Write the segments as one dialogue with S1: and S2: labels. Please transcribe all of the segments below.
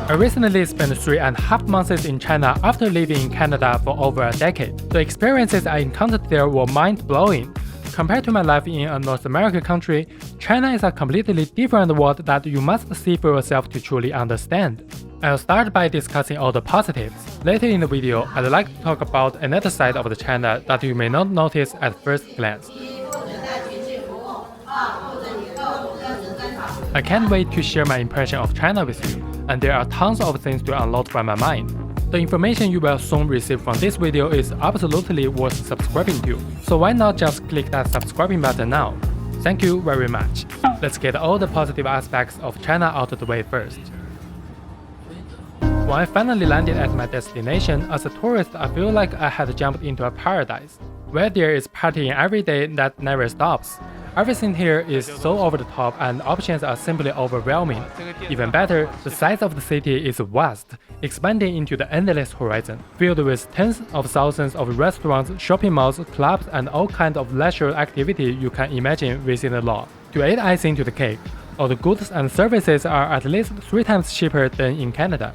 S1: I recently spent 3.5 months in China after living in Canada for over a decade. The experiences I encountered there were mind-blowing. Compared to my life in a North American country, China is a completely different world that you must see for yourself to truly understand. I'll start by discussing all the positives. Later in the video, I'd like to talk about another side of the China that you may not notice at first glance. I can't wait to share my impression of China with you, and there are tons of things to unload from my mind. The information you will soon receive from this video is absolutely worth subscribing to, so why not just click that subscribing button now? Thank you very much. Let's get all the positive aspects of China out of the way first. When I finally landed at my destination, as a tourist I feel like I had jumped into a paradise, where there is partying every day that never stops. Everything here is so over the top and options are simply overwhelming. Even better, the size of the city is vast, expanding into the endless horizon, filled with tens of thousands of restaurants, shopping malls, clubs, and all kinds of leisure activity you can imagine within the law. To add icing to the cake, all the goods and services are at least 3 times cheaper than in Canada.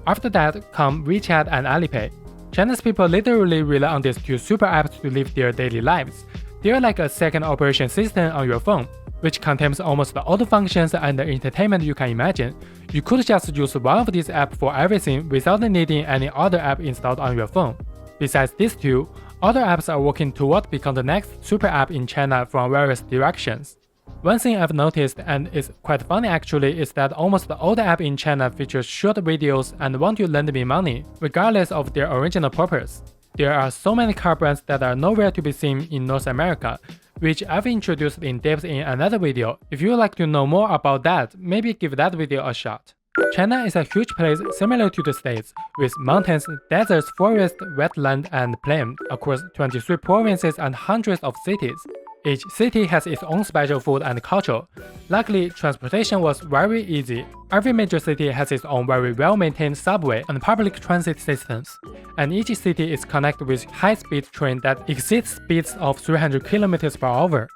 S1: After that come WeChat and Alipay. China's people literally rely on these two super apps to live their daily lives. They're like a second operation system on your phone, which contains almost all the functions and the entertainment you can imagine. You could just use one of these apps for everything without needing any other app installed on your phone. Besides these two, other apps are working toward becoming the next super app in China from various directions. One thing I've noticed, and it's quite funny actually, is that almost all the apps in China feature short videos and want to lend me money, regardless of their original purpose. There are so many car brands that are nowhere to be seen in North America, which I've introduced in depth in another video. If you would like to know more about that, maybe give that video a shot. China is a huge place similar to the States, with mountains, deserts, forests, wetland, and plain across 23 provinces and hundreds of cities. Each city has its own special food and culture. Luckily, transportation was very easy. Every major city has its own very well-maintained subway and public transit systems, and each city is connected with high-speed train that exceeds speeds of 300 km per hour.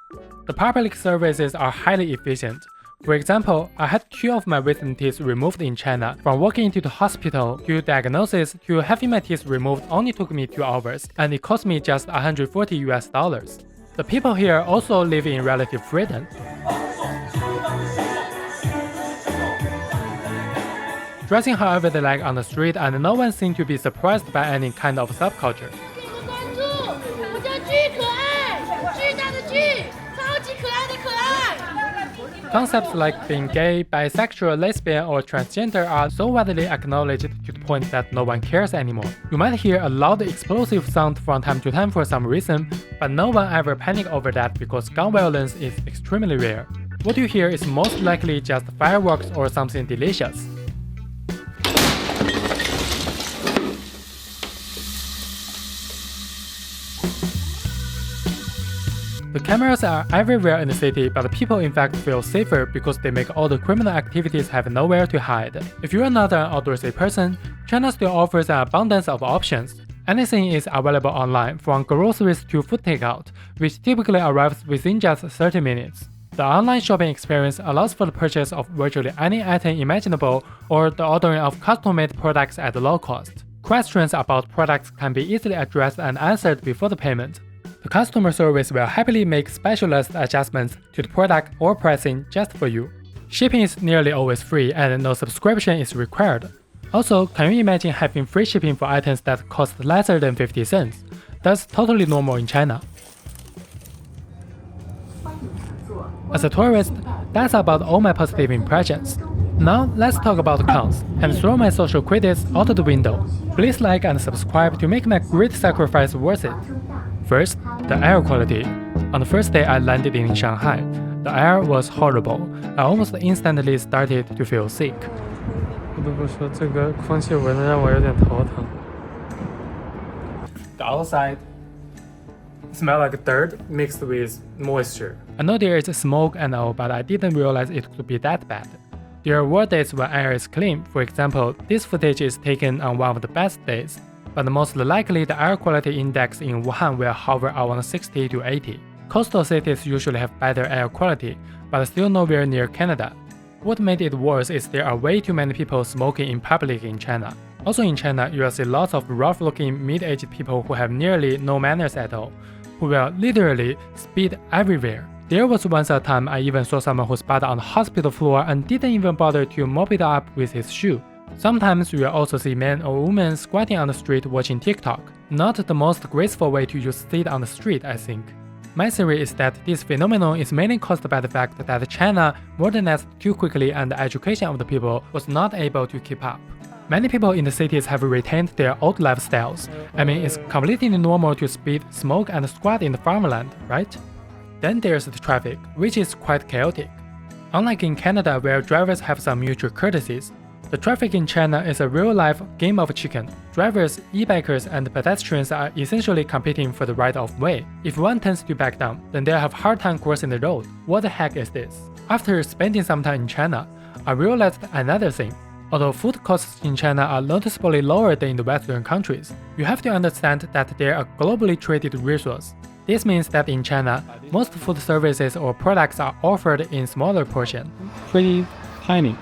S1: The public services are highly efficient. For example, I had 2 of my wisdom teeth removed in China. From walking into the hospital to diagnosis to having my teeth removed only took me 2 hours, and it cost me just $140. The people here also live in relative freedom. Dressing however they like on the street, and no one seemed to be surprised by any kind of subculture. Concepts like being gay, bisexual, lesbian, or transgender are so widely acknowledged to the point that no one cares anymore. You might hear a loud explosive sound from time to time for some reason, but no one ever panics over that because gun violence is extremely rare. What you hear is most likely just fireworks or something delicious. The cameras are everywhere in the city, but the people in fact feel safer because they make all the criminal activities have nowhere to hide. If you're not an outdoorsy person, China still offers an abundance of options. Anything is available online, from groceries to food takeout, which typically arrives within just 30 minutes. The online shopping experience allows for the purchase of virtually any item imaginable or the ordering of custom-made products at low cost. Questions about products can be easily addressed and answered before the payment. The customer service will happily make specialized adjustments to the product or pricing just for you. Shipping is nearly always free and no subscription is required. Also, can you imagine having free shipping for items that cost lesser than 50 cents? That's totally normal in China. As a tourist, that's about all my positive impressions. Now let's talk about the cons, and throw my social credits out the window. Please like and subscribe to make my great sacrifice worth it. First, the air quality. On the first day I landed in Shanghai, the air was horrible. I almost instantly started to feel sick. 不得不说，这个空气闻得让我有点头疼。The outside smell like dirt mixed with moisture. I know there is smoke and all, but I didn't realize it could be that bad. There were days when air is clean. For example, this footage is taken on one of the best days. But most likely the air quality index in Wuhan will hover around 60 to 80. Coastal cities usually have better air quality, but still nowhere near Canada. What made it worse is there are way too many people smoking in public in China. Also in China, you will see lots of rough-looking mid-aged people who have nearly no manners at all, who will literally spit everywhere. There was once a time I even saw someone who spat on the hospital floor and didn't even bother to mop it up with his shoe. Sometimes you will also see men or women squatting on the street watching TikTok. Not the most graceful way to use sit on the street, I think. My theory is that this phenomenon is mainly caused by the fact that China modernized too quickly and the education of the people was not able to keep up. Many people in the cities have retained their old lifestyles. I mean, it's completely normal to spit, smoke, and squat in the farmland, right? Then there's the traffic, which is quite chaotic. Unlike in Canada where drivers have some mutual courtesies, the traffic in China is a real-life game of chicken. Drivers, e-bikers, and pedestrians are essentially competing for the right of way. If one tends to back down, then they'll have a hard time crossing the road. What the heck is this? After spending some time in China, I realized another thing. Although food costs in China are noticeably lower than in the Western countries, you have to understand that they are a globally traded resource. This means that in China, most food services or products are offered in smaller portions.
S2: Pretty tiny.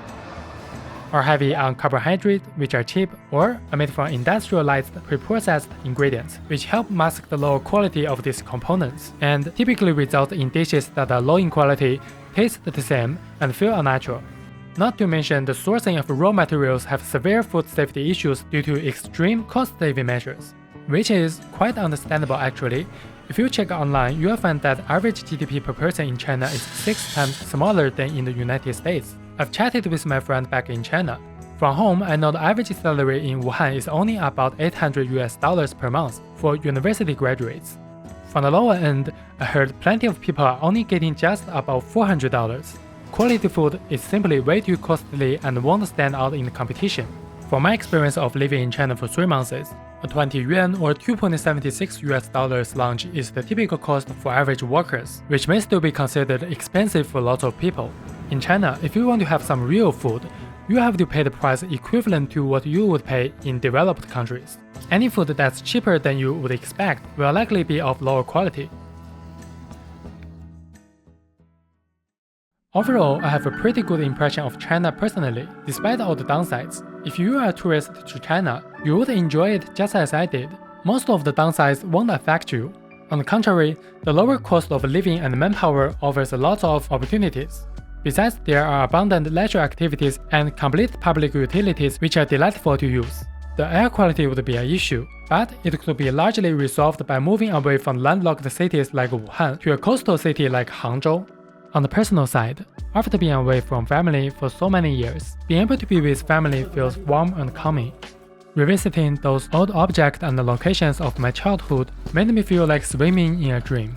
S1: Are heavy on carbohydrates, which are cheap, or are made from industrialized, preprocessed ingredients, which help mask the lower quality of these components, and typically result in dishes that are low in quality, taste the same, and feel unnatural. Not to mention the sourcing of raw materials have severe food safety issues due to extreme cost-saving measures, which is quite understandable actually. If you check online, you'll find that average GDP per person in China is 6 times smaller than in the United States. I've chatted with my friend back in China. From home, I know the average salary in Wuhan is only about $800 per month for university graduates. From the lower end, I heard plenty of people are only getting just about $400. Quality food is simply way too costly and won't stand out in the competition. From my experience of living in China for 3 months, a 20 yuan or $2.76 lunch is the typical cost for average workers, which may still be considered expensive for lots of people. In China, if you want to have some real food, you have to pay the price equivalent to what you would pay in developed countries. Any food that's cheaper than you would expect will likely be of lower quality. Overall, I have a pretty good impression of China personally, despite all the downsides. If you are a tourist to China, you would enjoy it just as I did. Most of the downsides won't affect you. On the contrary, the lower cost of living and manpower offers a lot of opportunities. Besides, there are abundant leisure activities and complete public utilities which are delightful to use. The air quality would be an issue, but it could be largely resolved by moving away from landlocked cities like Wuhan to a coastal city like Hangzhou. On the personal side, after being away from family for so many years, being able to be with family feels warm and calming. Revisiting those old objects and locations of my childhood made me feel like swimming in a dream.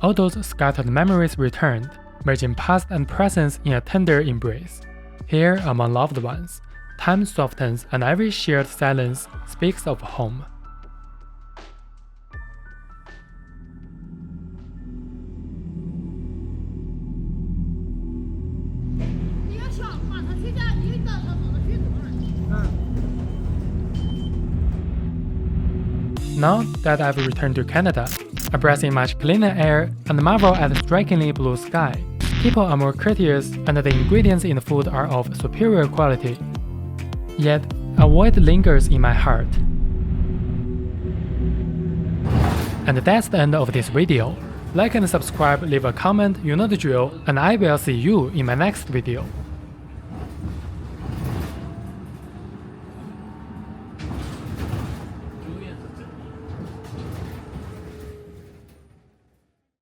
S1: All those scattered memories returned, merging past and present in a tender embrace. Here among loved ones, time softens and every shared silence speaks of home. Now that I've returned to Canada, I breathe in much cleaner air and marvel at the strikingly blue sky. People are more courteous and the ingredients in the food are of superior quality. Yet, a void lingers in my heart. And that's the end of this video. Like and subscribe, leave a comment, you know the drill, and I will see you in my next video.